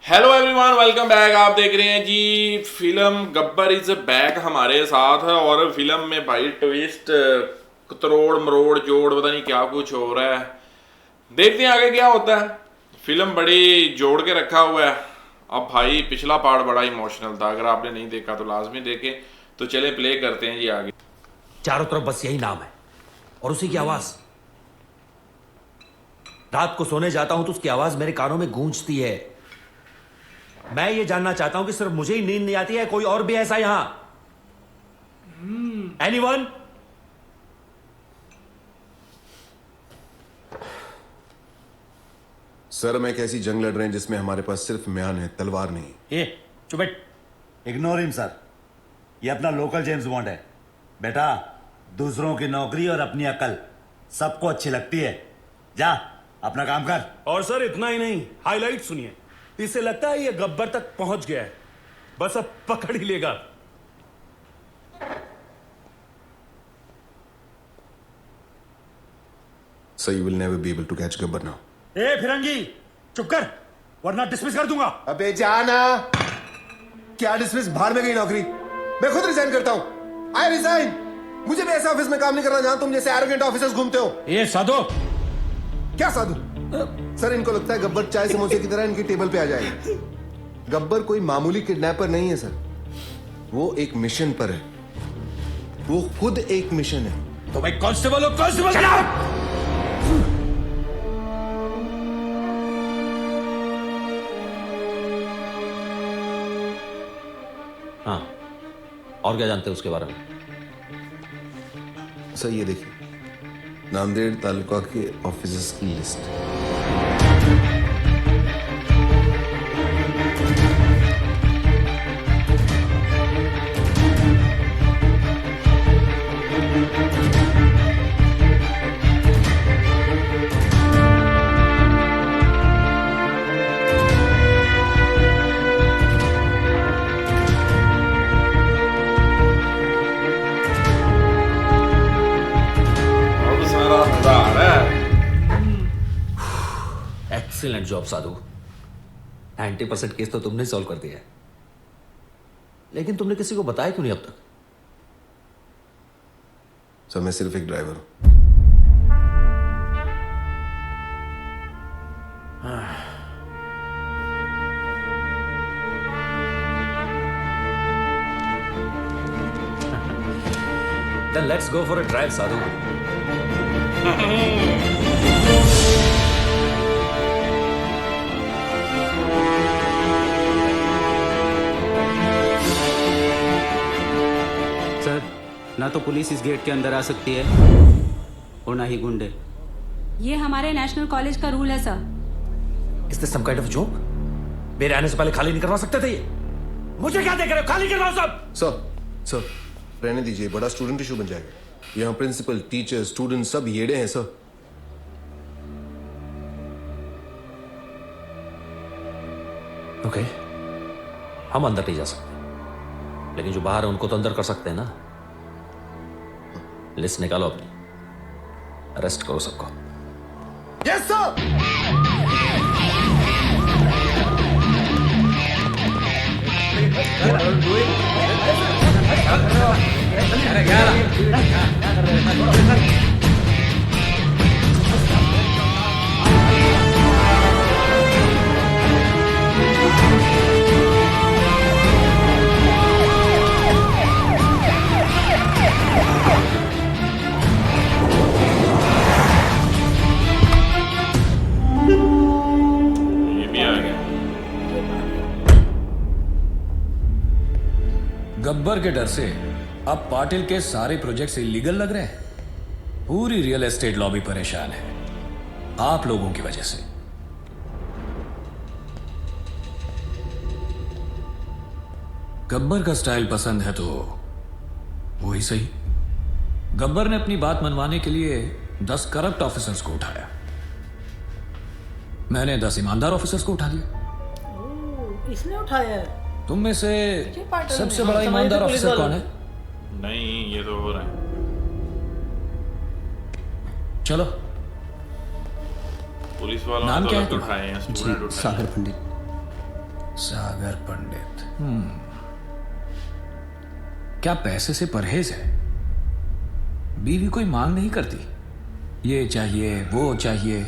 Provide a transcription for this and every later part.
Hello everyone, welcome back. आप देख रहे हैं जी फिल्म गब्बर इज बैक हमारे साथ। और फिल्म में भाई ट्विस्ट, तरोड़ मरोड़ जोड़ पता नहीं क्या कुछ हो रहा है। देखते हैं आगे क्या होता है। फिल्म बड़ी जोड़ के रखा हुआ है। अब भाई पिछला पार्ट बड़ा इमोशनल था, अगर आपने नहीं देखा तो लाजमी देखें। तो चले प्ले करते हैं जी आगे। चारों तरफ बस यही नाम है और उसी की आवाज। रात को सोने जाता हूं तो उसकी आवाज मेरे कानों में गूंजती है। मैं ये जानना चाहता हूं कि सिर्फ मुझे ही नींद नहीं आती है, कोई और भी ऐसा यहां? एनीवन? सर, हम एक ऐसी जंग लड़ रहे हैं जिसमें हमारे पास सिर्फ म्यान है, तलवार नहीं। ये चुप बैठ। Ignore him sir. ये अपना लोकल जेम्स बॉन्ड है। बेटा, दूसरों की नौकरी और अपनी अकल सबको अच्छी लगती है। जा अपना काम कर। और सर इतना ही नहीं, हाईलाइट सुनिए। इसे लगता है ये गब्बर तक पहुंच गया है, बस अब पकड़ ही लेगा। Sir, you will never be able to catch Gabbar now. ए फिरंगी, चुप कर वरना डिसमिस कर दूंगा। अबे जाना। क्या डिसमिस? बाहर में गई नौकरी। मैं खुद रिजाइन करता हूं। I resign. मुझे भी ऐसे ऑफिस में काम नहीं करना जहां तुम जैसे एरोगेंट ऑफिसर्स घूमते हो। ये साधु। क्या साधु? सर, इनको लगता है गब्बर चाय समोसे की तरह इनकी टेबल पे आ जाएगा। गब्बर कोई मामूली किडनैपर नहीं है सर। वो एक मिशन पर है। वो खुद एक मिशन है। तो भाई कांस्टेबल हो, कांस्टेबल। हाँ, और क्या जानते हैं उसके बारे में? सर, ये देखिए, नांदेड़ तालुका के ऑफिसर्स की लिस्ट। अब सारा मजा आ रहा है। एक्सीलेंट जॉब साधु। 90% केस तो तुमने सॉल्व कर दिया है, लेकिन तुमने किसी को बताया क्यों नहीं अब तक? सर, मैं सिर्फ एक ड्राइवर हूं। Then let's go for a drive, Sadhu. Sir, ना तो पुलिस इस गेट के अंदर आ सकती है और ना ही गुंडे। ये हमारे नेशनल कॉलेज का रूल है sir. Is this some kind of joke? मेरे आने से पहले खाली नहीं करवा सकते थे ये? मुझे क्या देख रहे हो? खाली करवाओ सब। सर, रहने दीजिए, बड़ा स्टूडेंट इशू बन जाएगा। यहाँ प्रिंसिपल, टीचर, स्टूडेंट सब येड़े हैं सर। ओके, हम अंदर नहीं जा सकते, लेकिन जो बाहर है उनको तो अंदर कर सकते हैं ना। लिस्ट निकालो अपनी, अरेस्ट करो सबको। Yes sir. ये भी आ गया। गब्बर के डर से अब पाटिल के सारे प्रोजेक्ट्स इलीगल लग रहे हैं। पूरी रियल एस्टेट लॉबी परेशान है आप लोगों की वजह से। गब्बर का स्टाइल पसंद है तो वही सही। गब्बर ने अपनी बात मनवाने के लिए 10 करप्ट ऑफिसर्स को उठाया, मैंने 10 ईमानदार ऑफिसर्स को उठा लिया। इसने उठाया है। तुम में से पार्टनर सबसे ने? बड़ा हम ईमानदार समझे थे पुलिस ऑफिसर वाले। कौन है? नहीं, ये तो हो रहा है। चलो, पुलिस वालों नाम ने तो क्या है अलग तुम्हारा? उठाए हैं, जी, स्टूडेंट उठाए सागर हैं। पंडित। सागर पंडित। क्या पैसे से परहेज है? बीवी कोई मांग नहीं करती, ये चाहिए वो चाहिए,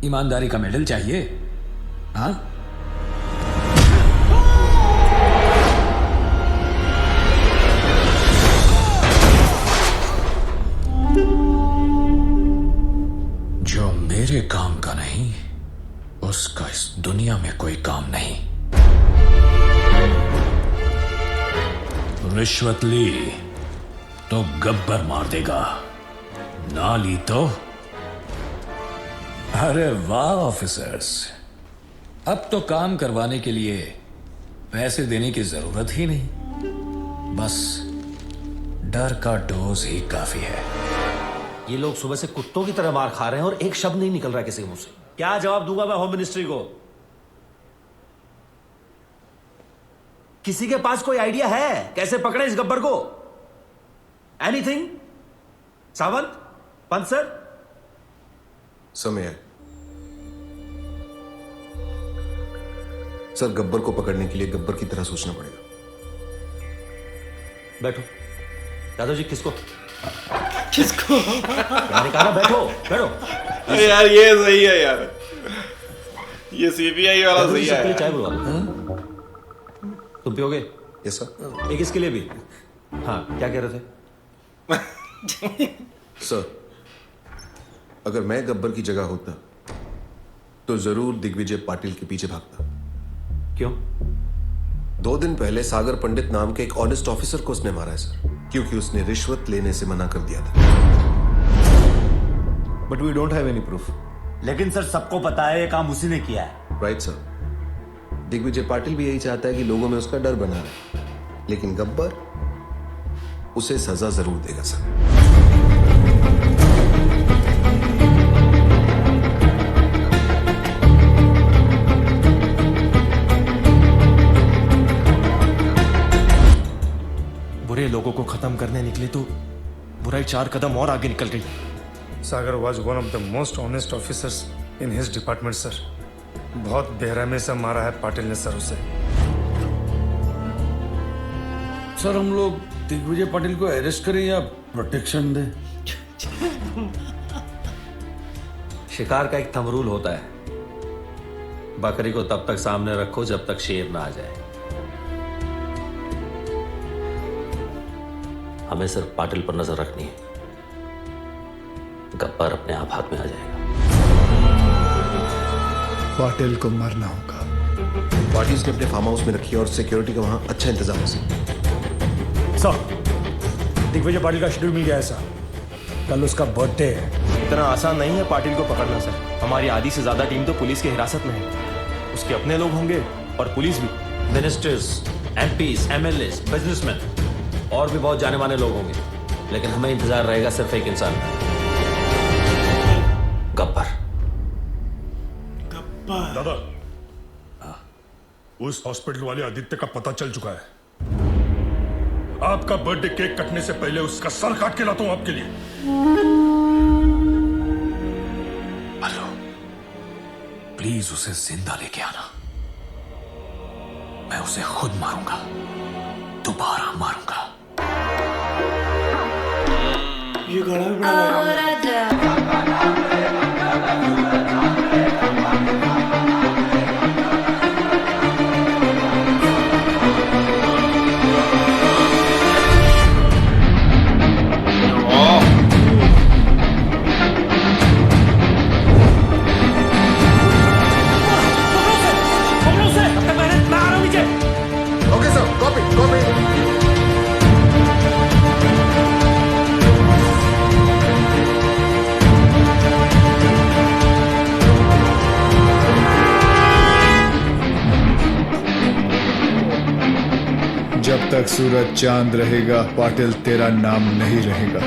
ईमानदारी का मेडल चाहिए। हाँ, जो मेरे काम का नहीं उसका इस दुनिया में कोई काम नहीं। रिश्वत ली तो गब्बर मार देगा, ना ली तो। अरे वाह ऑफिसर्स, अब तो काम करवाने के लिए पैसे देने की जरूरत ही नहीं, बस डर का डोज ही काफी है। ये लोग सुबह से कुत्तों की तरह मार खा रहे हैं और एक शब्द नहीं निकल रहा है किसी के मुंह से। क्या जवाब दूंगा मैं होम मिनिस्ट्री को? किसी के पास कोई आइडिया है कैसे पकड़े इस गब्बर को? एनीथिंग? सावंत, पंत सर? समय है सर, गब्बर को पकड़ने के लिए गब्बर की तरह सोचना पड़ेगा। बैठो यादव जी। किसको किसको? मैंने कहा ना बैठो बैठो। यार ये सही है यार, ये सीबीआई वाला यादव जी, सही सबके लिए है। चाय बुलवा दो। तुम पियोगे? Yes sir. एक इसके लिए भी। हाँ, क्या कह रहे थे? सर, अगर मैं गब्बर की जगह होता तो जरूर दिग्विजय पाटिल के पीछे भागता। क्यों? 2 दिन पहले सागर पंडित नाम के एक ऑनेस्ट ऑफिसर को उसने मारा है सर, क्योंकि उसने रिश्वत लेने से मना कर दिया था। But we don't have any proof. लेकिन सर सबको पता है ये काम उसी ने किया है। Right sir. दिग्विजय पाटिल भी यही चाहता है कि लोगों में उसका डर बना रहे, लेकिन गब्बर उसे सजा जरूर देगा सर। बुरे लोगों को खत्म करने निकले तो बुराई 4 कदम और आगे निकल गई। Sagar was one of the most honest officers in his department sir. बहुत बेरहमी से मारा है पाटिल ने सर उसे। सर हम लोग दिग्विजय पाटिल को अरेस्ट करें या प्रोटेक्शन दें? शिकार का एक थंब रूल होता है, बकरी को तब तक सामने रखो जब तक शेर ना आ जाए। हमें सिर्फ पाटिल पर नजर रखनी है, गब्बर अपने आप हाथ में आ जाएगा। पाटिल को मरना होगा। पार्टीज के अपने फार्म हाउस में रखिए और सिक्योरिटी का वहां अच्छा इंतजाम हो सके। सर, दिग्विजय पाटिल का शेड्यूल मिल गया है सर। कल उसका बर्थडे है। इतना आसान नहीं है पाटिल को पकड़ना सर। हमारी आधी से ज्यादा टीम तो पुलिस की हिरासत में है। उसके अपने लोग होंगे और पुलिस भी। मिनिस्टर्स, एमपीज, एमएलएस, बिजनेसमैन और भी बहुत जाने माने लोग होंगे, लेकिन हमें इंतजार रहेगा सिर्फ एक इंसान का, गब्बर। दादा, उस हॉस्पिटल वाले आदित्य का पता चल चुका है। आपका बर्थडे केक कटने से पहले उसका सर काट के लाता हूं आपके लिए। हेलो, प्लीज उसे जिंदा लेके आना। मैं उसे खुद मारूंगा, दोबारा मारूंगा। ये गाना भी बड़ा ओके सर, कॉपी कॉपी। जब तक सूरज चांद रहेगा पाटिल तेरा नाम नहीं रहेगा।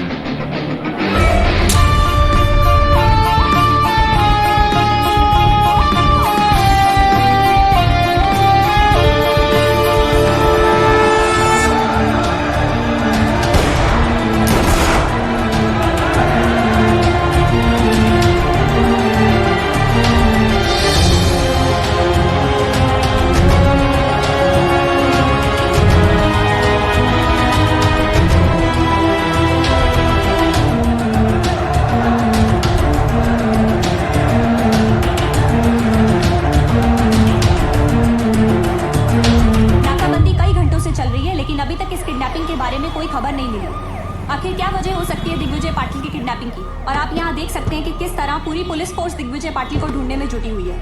की किडनैपिंग की और आप यहाँ देख सकते हैं कि किस तरह पूरी पुलिस फोर्स दिग्विजय पाटिल को ढूंढने में जुटी हुई है।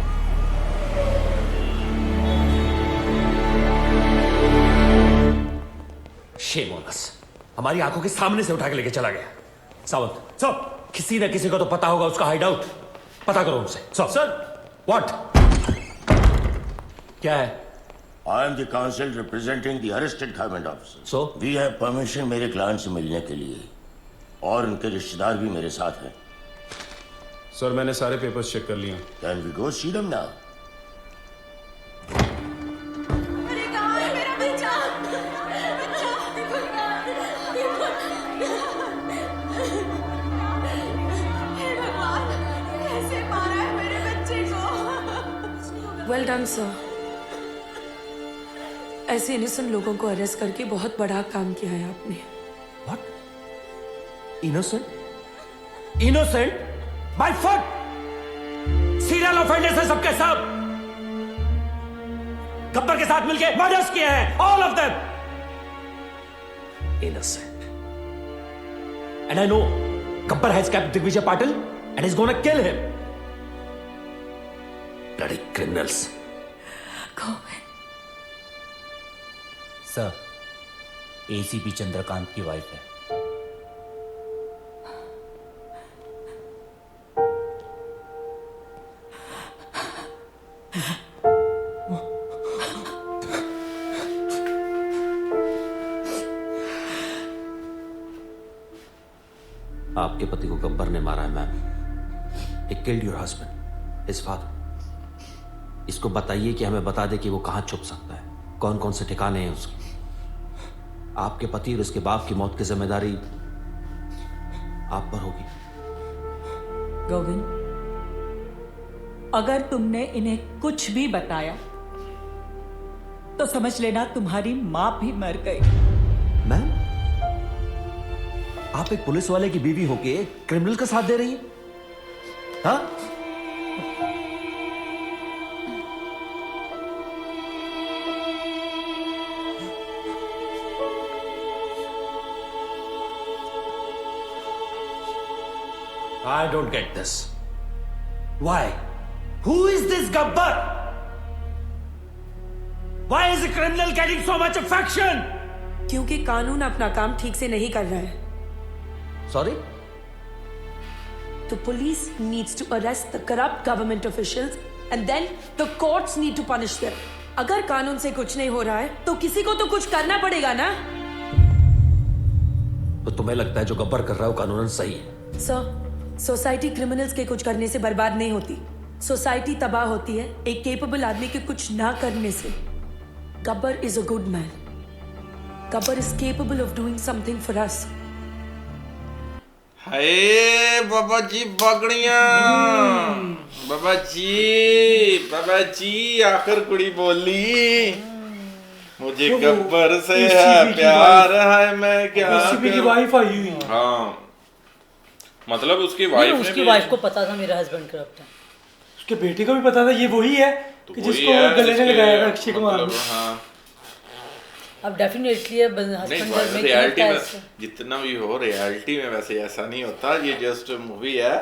शेम ऑन अस, हमारी आंखों के सामने से उठा के लेके चला गया। सावंत, सर, किसी न किसी को तो पता होगा उसका हाइड आउट, पता करो उनसे। Sir, what? क्या है? I am the counsel representing the arrested government officer. So? We have permission मेरे क्लाइंट से मिलने के लिए और उनके रिश्तेदार भी मेरे साथ हैं। सर मैंने सारे पेपर्स चेक कर लिए। Can we go see them now? Well done sir. ऐसे इनोसेंट लोगों को अरेस्ट करके बहुत बड़ा काम किया है आपने। What? Innocent? Innocent? My foot! Serial offenders हैं सबके सब। गब्बर के साथ मिलके मर्डर्स किए हैं, all of them. Innocent. And I know Gabbar has kept Digvijay Patil and is gonna kill him. Bloody criminals. Sir, ACP Chandrakant की वाइफ है। आपके पति को गब्बर ने मारा है ma'am. He killed your husband, his father. इसको बताइए कि हमें बता दे कि वो कहां छुप सकता है, कौन कौन से ठिकाने हैं उसके। आपके पति और उसके बाप की मौत की जिम्मेदारी आप पर होगी। गोविंद, अगर तुमने इन्हें कुछ भी बताया तो समझ लेना तुम्हारी मां भी मर गई। मैम, आप एक पुलिस वाले की बीवी होके क्रिमिनल का साथ दे रही हैं? हाँ? I don't get this. Why? Who is this Gabbar? Why is a criminal getting so much affection? क्योंकि कानून अपना काम ठीक से नहीं कर रहा है। Sorry? The police needs to arrest the corrupt government officials and then the courts need to punish them. अगर कानून से कुछ नहीं हो रहा है तो किसी को तो कुछ करना पड़ेगा ना? तो तुम्हें लगता है जो गब्बर कर रहा है वो कानूनन सही है? सर, सोसाइटी क्रिमिनल्स के कुछ करने से बर्बाद नहीं होती। सोसाइटी तबाह होती है एक केपेबल आदमी के कुछ ना करने से। Gabbar is a good man. Gabbar is capable of doing something for us. हाय बाबा जी बगड़ियां, बाबा जी आखिर कुड़ी बोली, मुझे गब्बर से है प्यार है, मैं क्या की वाइफ आई हुई। हाँ, मतलब उसकी वाइफ को पता था मेरा हस्बैंड करप्ट है। उसके बेटे को भी पता था ये वही है कि जिसको गले में लगाया था अक्षय कुमार ने। हाँ, अब डेफिनेटली हस्बैंड रियलिटी में जितना भी हो, रियलिटी में वैसे ऐसा नहीं होता, ये जस्ट मूवी है।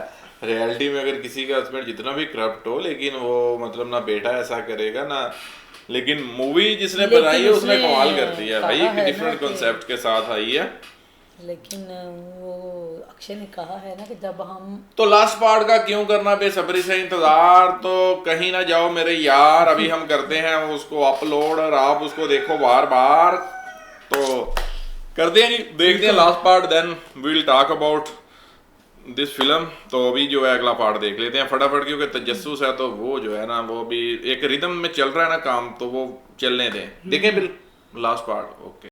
रियलिटी में अगर किसी का हस्बैंड जितना भी करप्ट हो, लेकिन वो मतलब ना बेटा ऐसा करेगा ना, लेकिन मूवी जिसने बनाई है उसने कमाल कर दिया भाई, डिफरेंट कॉन्सेप्ट के साथ आई है। लेकिन वो अक्षय ने कहा है ना कि जब हम तो लास्ट पार्ट का क्यों करना बेसब्री से इंतजार, तो कहीं ना जाओ मेरे यार, अभी हम करते हैं उसको अपलोड और आप उसको देखो बार बार, तो कर देंगे, देखते हैं last part, then we will talk about this film. तो अभी जो है अगला पार्ट देख लेते हैं फटाफट, क्योंकि तजस्सुस है तो वो जो है ना वो भी एक रिदम में चल रहा है ना काम, तो वो चलने दें, देखें फिर लास्ट पार्ट। ओके।